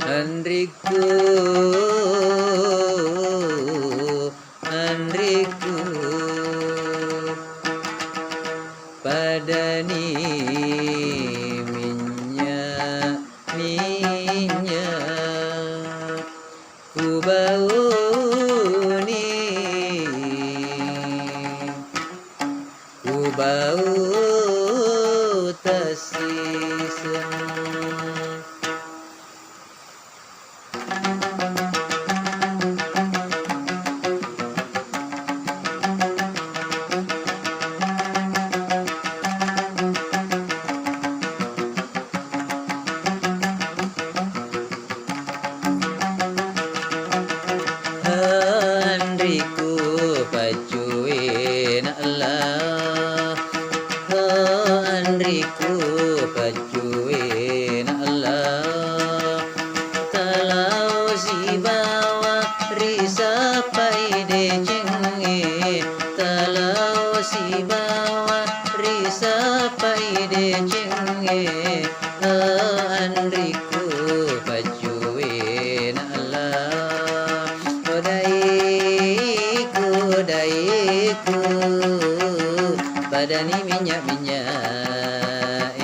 Andriku, andriku, padani minyak, minyak, ku bau ni, ku bau tersisa. Andriku pacuin Allah, andriku pacuin Allah. Kalau si bawa risa pai de cenge, kalau si bawa risa pai de cenge. Andriku pacuin Allah. Daiku, daiku, badani minyak-minyak,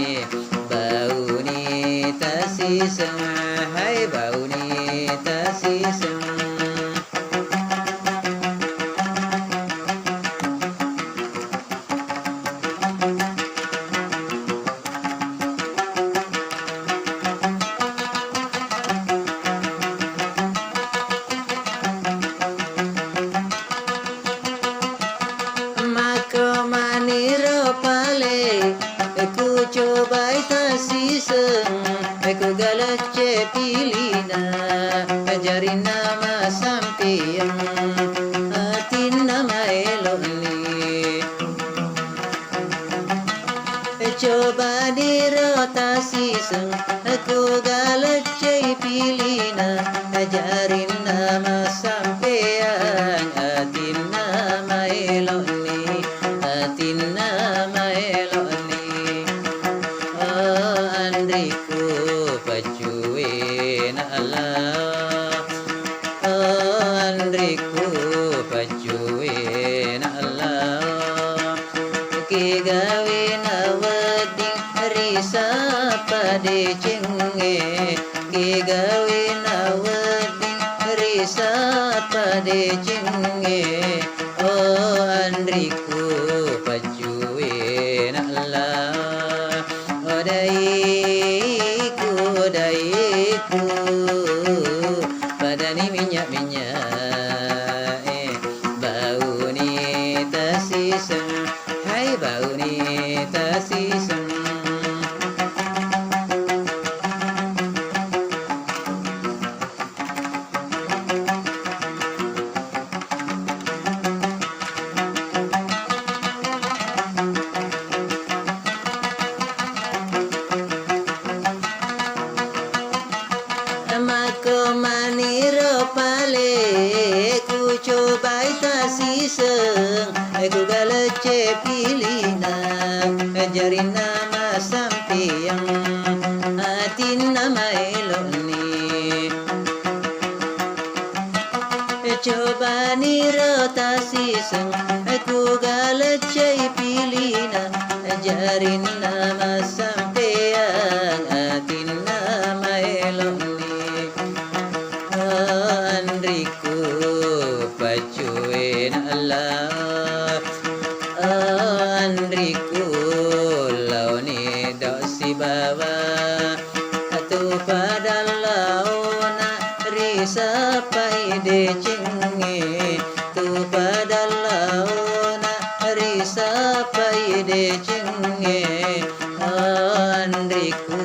bau ni tak sisa, hai bau ni tak sisa. Maka maniro pale, ku coba tasiseng, ku galace pilina, ajarin nama sampiang, atin nama eloni. Coba niro tasiseng, ku galace pilina, ajarin nama sampiang, atin nama eloni. Andriku pacuin Allah, andriku pacuin Allah. Ki gawe nawading risa pade cenge, ki gawe nawading risa pade cenge. Andriku pacuin Allah. Daiku, daiku, badani minyak-minyak, bau ni tersisa, hai bau ni tersisa. Maka maniro pale, ku coba tasiseng, ku galace pilina, ajarin nama sampiang, atin nama eloni. Coba niro tasiseng, ku galace pilina, ajarin nama sampiang, atin nama eloni. Andriku pacuin Allah, andriku launi dok si bawa, tu pada launa risa pai de cenge, tu pada launa risa pai de cenge. Andriku